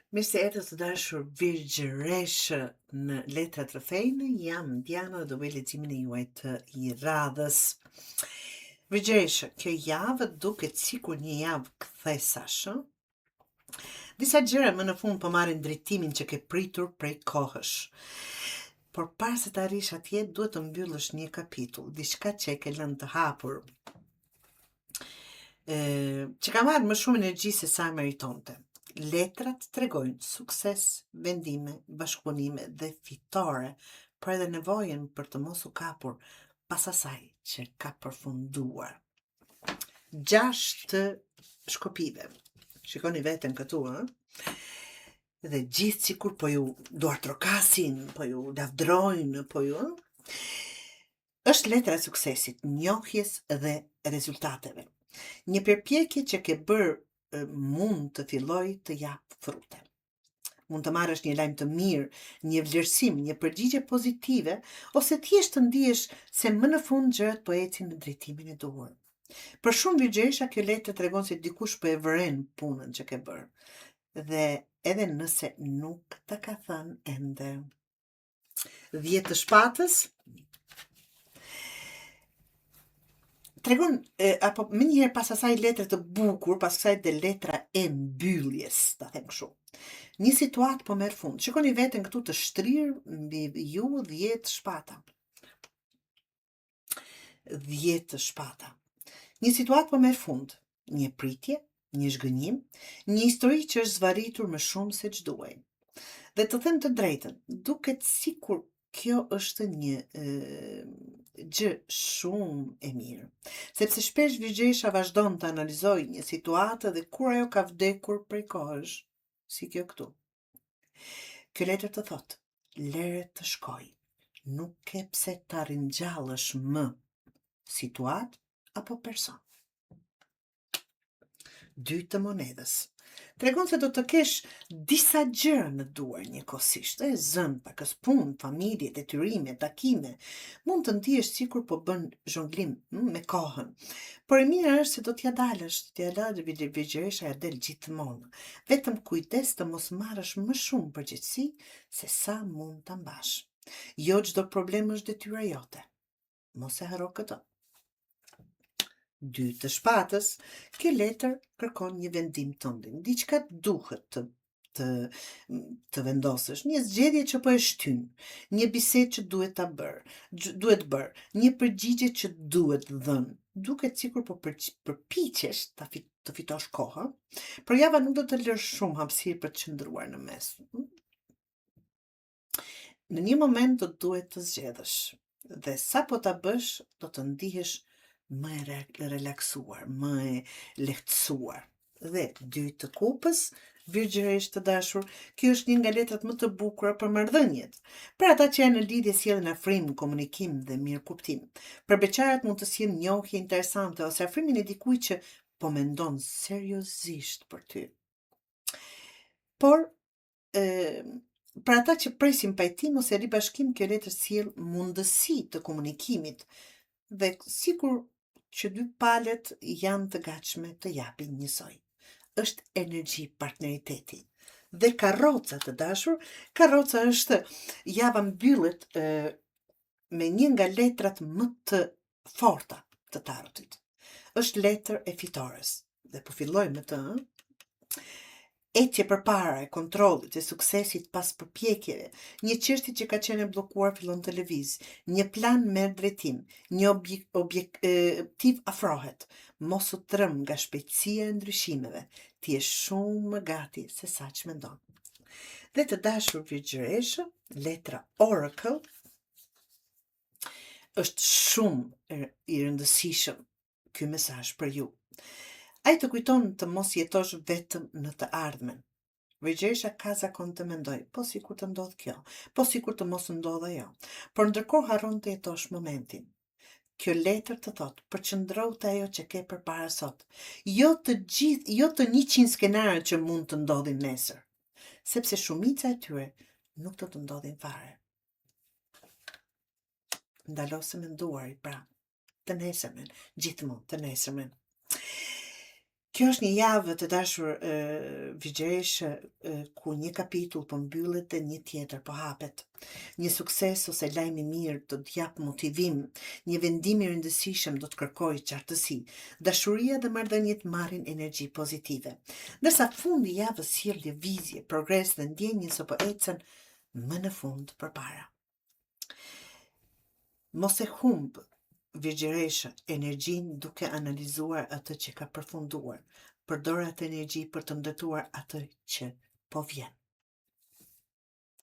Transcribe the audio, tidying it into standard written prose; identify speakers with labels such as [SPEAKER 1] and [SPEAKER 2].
[SPEAKER 1] Mirë se erdhët të dashur virgjëreshë në letrat rrëfejnë, jam Diana dhe do bëj leximin e juaj të i radhës. Virgjëreshë, kjo javë duket sikur një javë kthesash, ë? Disa gjëra më në fund po marrin drejtimin që ke pritur prej kohësh. Por para se të arrish atje, duhet të mbyllësh një kapitull, diçka që e ke lënë të hapur, që ka marrë më shumë energji se sa meritonte. Letrat tregojnë sukses, vendime, bashkëpunime dhe fitore, por edhe nevojën për të mos u kapur pas asaj që ka përfunduar. 6 të shkopive. Shikoni veten këtu, ë? Dhe gjithë sikur po ju duartrokasin, po ju lavdrojnë, po ju, është letra e suksesit, njohjes dhe rezultateve. Një përpjekje që ke bërë mund të filloj të jap frute. Mund të marrësh një lajm të mirë, një vlerësim, një përgjigje pozitive, ose thjesht të ndihesh se më në fund gjërat po ecin në drejtimin e duhur. Për shumë virgjëresha kjo letër tregon se dikush po e vëren punën që ke bërë. Dhe edhe nëse nuk të ka thënë ende. 10 të shpatës tregon, apo më njëherë pas asaj letre të bukur, pas asaj dhe letra e mbylljes, ta them kështu. Një situatë po merr fund. Shikoni veten këtu të shtrirë mbi ju 10 shpata. 10 shpata. Një situatë po merr fund. Një pritje, një zhgënjim, një histori që është zvarritur më shumë se ç'duhej. Dhe të them të drejtën, duket sikur kjo është një gjë shumë e mirë, sepse shpesh virgjëresha vazhdon të analizoj një situatë dhe kur ajo ka vdekur prej kohësh, si kjo këtu. Kjo letër të thotë, lere të shkoj, nuk ke pse ta ringjallësh më situatë apo person. 2 të monedhës. Tregon se do të kesh disa gjëra në duar njëkohësisht, zën, pakës punë, familje, detyrime, takime. Mund të ndihesh sikur po bën zhonglim me kohën. Por e mira është se do t'ja dalësh, virgjëresha ja del gjithmonë. Vetëm kujdes të mos marrësh më shumë përgjegjësi se sa mund ta mbash. Jo çdo problem është detyra jote. Mos e harro këtë. 2 të shpatës, kjo letër kërkon një vendim të ndin. Diçka duhet të vendosësh, një zgjedhje që po e shtyn, një bisedë që duhet bërë, një përgjigje që duhet dhënë. Duket sikur po përpiqesh të fitosh kohë, por java nuk do të lësh shumë hapësirë për të qëndruar në mes. Në një moment do duhet të zgjedhësh, dhe sa po ta bësh, do të ndihesh më e relaksuar, më e lehtësuar. Dhe 2 të kupës, virgjëresht të dashur, kjo është një nga letrat më të bukura për marrëdhëniet. Për ata që janë në lidhje sjellin afrim, komunikim dhe mirëkuptim. Për beqarat mund të sjellë njohje interesante ose afrimin e dikujt që po mendon seriozisht për ty. Por për ata që presin pajtim ose ribashkim, kjo letër sjell mundësi të komunikimit dhe sikur që 2 palët janë të gatshme të japin njësoj. Është energji partneriteti. Dhe karroca të dashur, karroca është java mbyllet me një nga letrat më të forta të tarotit. Është letër e fitores. Dhe po filloj me të, etje përpara e kontrollit e suksesit pas përpjekjeve, një çështje që ka qenë bllokuar fillon të lëviz, një plan merr drejtim, një objektiv afrohet, mos u trëm nga shpejtësia e ndryshimeve, ti je shumë më gati se sa që mendon. Dhe të dashur virgjëreshë, letra Oracle është shumë i rëndësishëm ky mesazh për ju. Ai të kujton të mos jetosh vetëm në të ardhmen. Virgjëresha ka zakon të mendoj, po sikur të ndodh kjo, po sikur të mos ndodh ajo. Por ndërkohë harron të jetosh momentin. Kjo letër të thotë, përqëndro te ajo që ke përpara sot. Jo të 100 skenare që mund të ndodhin nesër, sepse shumica e tyre nuk do të ndodhin fare. Ndalose menduari, pra, të nesërmen, gjithmonë të nesërmen. Kjo është një javë të dashur vigjereshe ku një kapitull po mbyllet dhe një tjetër po hapet. Një sukses ose lajm i mirë do të jap motivim, një vendim i rëndësishëm do të kërkojë qartësi, dashuria dhe marrëdhëniet marrin energji pozitive. Ndërsa fundi i javës sjell lëvizje, progres dhe ndjenjë se po ecën më në fund përpara. Mos e humb vigjeresha energjin duke analizuar atë që ka përfunduar. Përdor atë energji për të ndërtuar atë që po vjen.